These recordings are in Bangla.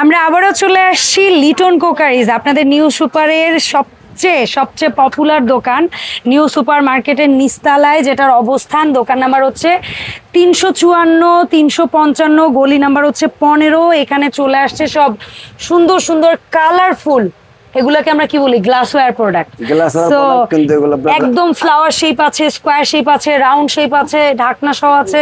আমরা আবারও চলে আসছি লিটন কোকারিজ, আপনাদের নিউ সুপারের সবচেয়ে পপুলার দোকান। নিউ সুপার মার্কেটের নিস্তালায় যেটার অবস্থান, দোকান নাম্বার হচ্ছে 354, 355, গলি নাম্বার হচ্ছে 15। এখানে চলে আসছে সব সুন্দর সুন্দর কালারফুল, এগুলোকে আমরা কি বলি, গ্লাসওয়্যার প্রোডাক্ট। সো একদম ফ্লাওয়ার শেপ আছে, স্কোয়ার শেপ আছে, রাউন্ড শেপ আছে, ঢাকনা সহ আছে,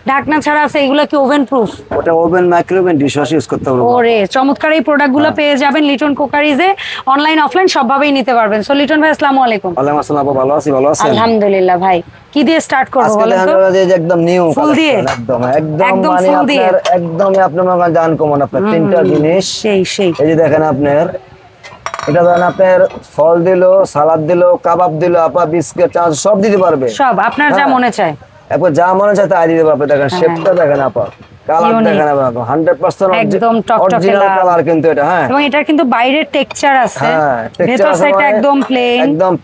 ঢাকনা ছাড়া আছে। এগুলো কি ওভেন প্রুফ? ওটা ওভেন, মাইক্রোওভেন, ডিশওয়াশ ইউজ করতে পারবেন। ওরে চমৎকার! এই প্রোডাক্টগুলো পেয়ে যাবেন লিটন কোকারিজে, অনলাইন অফলাইন সবভাবেই নিতে পারবেন। সো লিটন ভাই, আসসালামু আলাইকুম। ওয়ালাইকুম আসসালাম। আপু ভালো আছি? ভালো আছেন? আলহামদুলিল্লাহ। ভাই কি দিয়ে স্টার্ট করব বলেন তো? আজকে একদম নিউ ফুল দিয়ে, একদম মানে আপনার একদমই আপনার মনে জান কমন আপনার তিনটা জিনিস। সেই এই যে দেখেন আপনার, এটা ধরেন আপনার ফল দিলো, সালাদ দিলো, কাবাব দিলো, আপা বিস্কিট সব দিতে পারবে, সব আপনার যা মনে চায়। একবার যা মনে চায় তাই দিতে পারবে। দেখেন শেপটা দেখেন আপা, কালার দেখেন আপা, 100% একদম টকটকে কালার কিন্তু এটা। হ্যাঁ, এবং এটার কিন্তু বাইরের টেক্সচার আছে, ভেতর সাইডটা একদম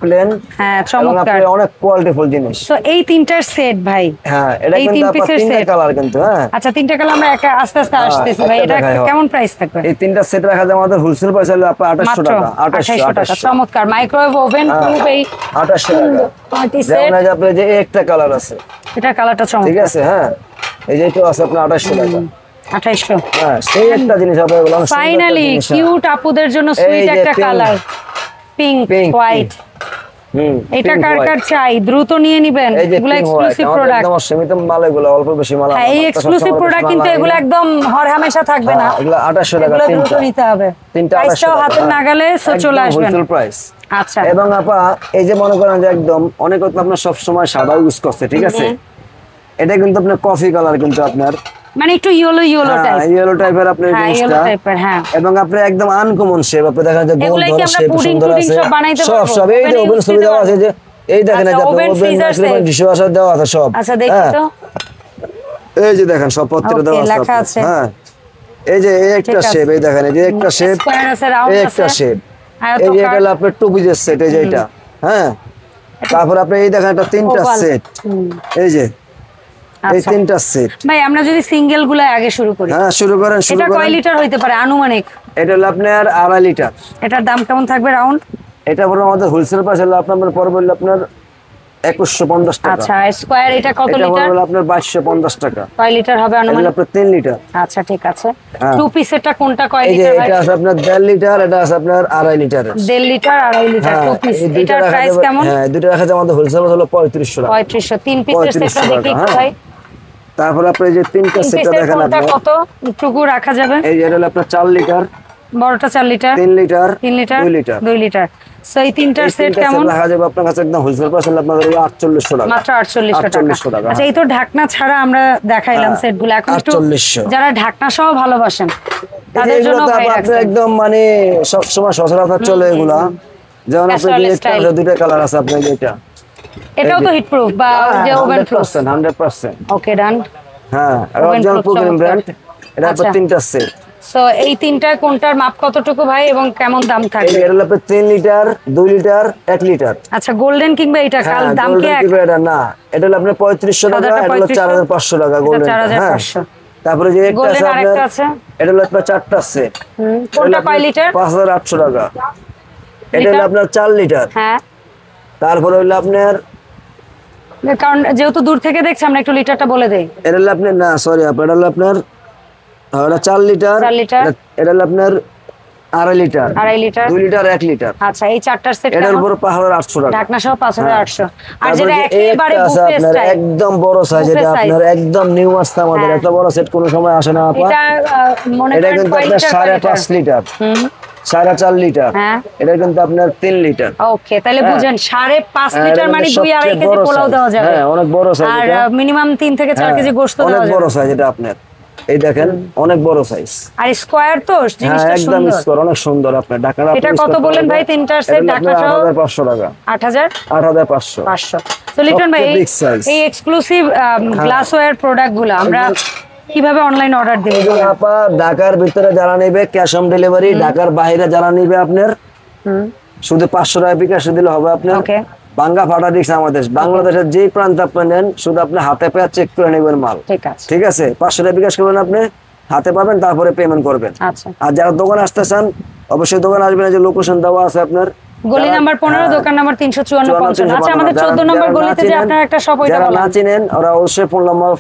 প্লেন। হ্যাঁ, চমৎকার, অনেক কোয়ালিটিফুল জিনিস। সো এই তিনটার সেট ভাই। হ্যাঁ, এটা কিন্তু আপা তিনটা কালার কিন্তু। হ্যাঁ, আচ্ছা, তিনটা কালার আমরা আস্তে আস্তে আসতেছি ভাই। এটা কেমন প্রাইস থাকবে? এই তিনটা সেট রাখা যায় আমাদের হোলসেল প্রাইস হলো আপা 2800 টাকা। 2800 টাকা। চমৎকার, মাইক্রোওয়েভ ওভেন প্রুফ এই 2800 টাকা। Party set. যেমন আপনার যে একটা কালার আছে, এটা কালারটা চমৎকার, ঠিক আছে। হ্যাঁ, এই যে এটা আছে আপনার 2800 টাকা। 2800। হ্যাঁ, সেই একটা জিনিস হবে বললাম। ফাইনালি কিউট আপুদের জন্য সুইট একটা কালার, পিঙ্ক হোয়াইট। এটা কার চাই দ্রুত নিয়ে নেবেন, এগুলো এক্সক্লুসিভ প্রোডাক্ট। একদম সীমিত মাল, এগুলো অল্প বেশি মাল। হ্যাঁ, এই এক্সক্লুসিভ প্রোডাক্ট কিন্তু এগুলো একদম হরহামেশা থাকবে না। এগুলো 2800 টাকা এগুলো তিনটা। দ্রুত নিতে হবে, তিনটা 2800 প্রাইসটাও হাতের নাগালে। সো চলে আসবেন, হোলসেল প্রাইস। আচ্ছা। এবং আপা এই যে মনে করেন যে একদম অনেক আপনার সব সময় সাদা ইউজ করছে, ঠিক আছে। এটা কিন্তু আপনার কফি কালার, কিন্তু আপনার মানে একটু ইয়েলো টাইপের আপনার জিনিসটা। হ্যাঁ, এবং আপনি একদম আনকমন শেপ, আপনি দেখেন যে গোল ধরে শেপ সুন্দর আছে, সব এই যে ওভেন সুবিধা আছে, যে এই দেখেন যে ওভেন মাইক্রোওয়েভ ডিশওয়াশার দেওয়া আছে সব। আচ্ছা, দেখি তো। এই যে দেখেন সব পত্র দেওয়া আছে। হ্যাঁ, এই যে একটা শেপ, এই দেখেন এই যে একটা শেপ, এই একটা শেপ। এই যে এটা হলো আপনার টু পিসের সেট, এই যে এটা। হ্যাঁ, তারপর আপনি এই দেখেন একটা তিনটা সেট, এই যে এই তিনটা সেট। ভাই আমরা যদি সিঙ্গেল গুলো আগে শুরু করি। হ্যাঁ, শুরু করেন। এটা কয় লিটার হইতে পারে আনুমানিক? এটা হলো আপনার 2.5 লিটার। এটার দাম কেমন থাকবে রাউন্ড? এটা পুরো আমাদের হোলসেল প্রাইস হলো আপনার পরে বললে আপনার 2150 টাকা। আচ্ছা, স্কয়ার এটা কত লিটার? এটা হলো আপনার 2250 টাকা। কয় লিটার হবে আনুমানিক? এটা আপনার 3 লিটার। আচ্ছা, ঠিক আছে। টু পিসেরটা কোনটা কয় লিটার? এই যে এটা আছে আপনার 1.5 লিটার, এটা আছে আপনার 2.5 litre. 1.5 litre 2.5 litre two piece. এটার প্রাইস কেমন? হ্যাঁ, দুটো রাখা যায় আমাদের হোলসেল হলো 3500 টাকা। 3500। তিন পিসের সেটটা দেখি ভাই। তারপর আপনি যে তিনটা সেটটা দেখেন আপনি, কত টুকু রাখা যাবে? এই যে হলো আপনার 4 লিটার, বড়টা 4 litre, 3 litre, 3 litre, 2 litre, 2 litre. So এই তিনটার সেট কেমন রাখা যাবে আপনার কাছে? একদম হোলসেল প্রাইস হলো আপনাদের 4800 টাকা, মাত্র 4800 টাকা। আচ্ছা, এই তো ঢাকনা ছাড়া আমরা দেখাইলাম সেটগুলো, এখন একটু 4800 যারা ঢাকনা সহ ভালোবাসেন তাদের জন্য ভাই রাখছেন একদম মানে সব সময় সচরাচর চলে এগুলা। যেমন আপনাদের একটা দুটো কালার আছে, আপনাদের এটা এটাও তো হিট প্রুফ বা যে ওভেন প্রুফ 100%। ওকে, ডান। হ্যাঁ, অরিজিনাল প্রোগ্রাম ব্র্যান্ড। এটা আপনার তিনটা সেট। সো এই তিনটা কোনটার মাপ কতটুকু ভাই এবং কেমন দাম থাকবে? এটা হলো 3 লিটার, 2 লিটার, 1 লিটার। আচ্ছা, গোল্ডেন কিংবা এটা কাল দাম কি এক? এটা না, এটা হলো আপনার 3500 টাকা, এটা হলো 4500 টাকা গোল্ডেন। 4500। তারপরে যে একটা আছে আপনার, এটা হলো আপনার চারটা সেট। কোনটা কয় লিটার? 5800 টাকা। এটা হলো আপনার 4 লিটার। হ্যাঁ, তারপরে হলো আপনার, কারণ যেহেতু দূর থেকে দেখছি আমরা একটু লিটারটা বলে দেই। এটা হলো আপনার, না সরি আপা, এটা হলো আপনার 4 লিটার। এটা হলো আপনার 2.5 লিটার, 2.5 লিটার, 2 লিটার, 1 লিটার। আচ্ছা, এই চারটার সেট এটার উপর 5800 টাকা, ঢাকনা সহ 5800। আর যেটা একেবারে বুফে স্টাইল, একদম বড় সাইজ, এটা আপনার একদম নিউ আসছে আমাদের। এত বড় সেট কোনো সময় আসে না আপা। এটা মনে এটা করেন কিন্তু আপনার 5.5 লিটার, 4.5 লিটার। এটা কিন্তু আপনার 3 লিটার। ওকে, তাহলে বুঝেন 5.5 লিটার মানে 2-2.5 কেজি পোলাও দেওয়া যাবে। হ্যাঁ, অনেক বড় সাইজ। আর মিনিমাম 3 থেকে 4 কেজি গোশত দেওয়া যাবে। অনেক বড় সাইজ এটা আপনার, এই দেখেন অনেক বড় সাইজ। আর স্কয়ার তো জিনিসটা সুন্দর, একদম স্কয়ার, অনেক সুন্দর। আপনার ঢাকা এটা কত বলেন ভাই তিনটার সেট? ঢাকনা সহ 8500 টাকা। 8500। তো লিটন ভাই এই এক্সক্লুসিভ গ্লাসওয়্যার প্রোডাক্টগুলো আমরা কিভাবে অনলাইন অর্ডার দেব? আপা ঢাকার ভিতরে যারা নেবে ক্যাশ অন ডেলিভারি, ঢাকার বাইরে যারা নেবে আপনার শুধু 500 টাকা বিকাশ দিলে হবে। আপনার বাঙ্গা ফাটা দিচ্ছে আমাদের বাংলাদেশের যে প্রান্ত আপনি নেন, শুধু আপনি হাতে পেয়ে চেক করে নেবেন মাল। ঠিক আছে, ঠিক আছে। 500 টাকা বিকাশ করবেন আপনি, হাতে পাবেন, তারপরে পেমেন্ট করবেন। আচ্ছা, আর যারা দোকানে আসতে চান অবশ্যই দোকানে আসবেন, এই যে লোকেশন দেওয়া আছে আপনার, গলি নাম্বার 15, দোকান নাম্বার 35455। আচ্ছা, আমাদের 14 নম্বর গলিতে যে আপনার একটা শপ, ওইটা যারা বলেন। না চিনেন ওরা অবশ্যই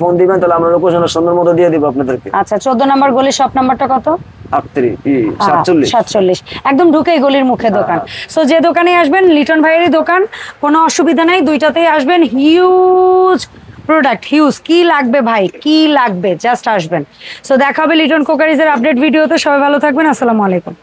ফোন দিবেন, তাহলে আমরা লোকেশনের সুন্দর মতো দিয়ে দিব আপনাদেরকে। আচ্ছা, 14 নম্বর গলি, শপ নাম্বারটা কত? 47। একদম ঢুকেই গলির মুখে দোকান। সো যে দোকানে আসবেন, লিটন ভাইয়েরই দোকান, কোনো অসুবিধা নাই, দুইটাতেই আসবেন। Huge product, huge. কি লাগবে ভাই, কি লাগবে, জাস্ট আসবেন। সো দেখা হবে লিটন কোকারিজের আপডেট ভিডিওতে। সবাই ভালো থাকবেন, আসসালামু আলাইকুম।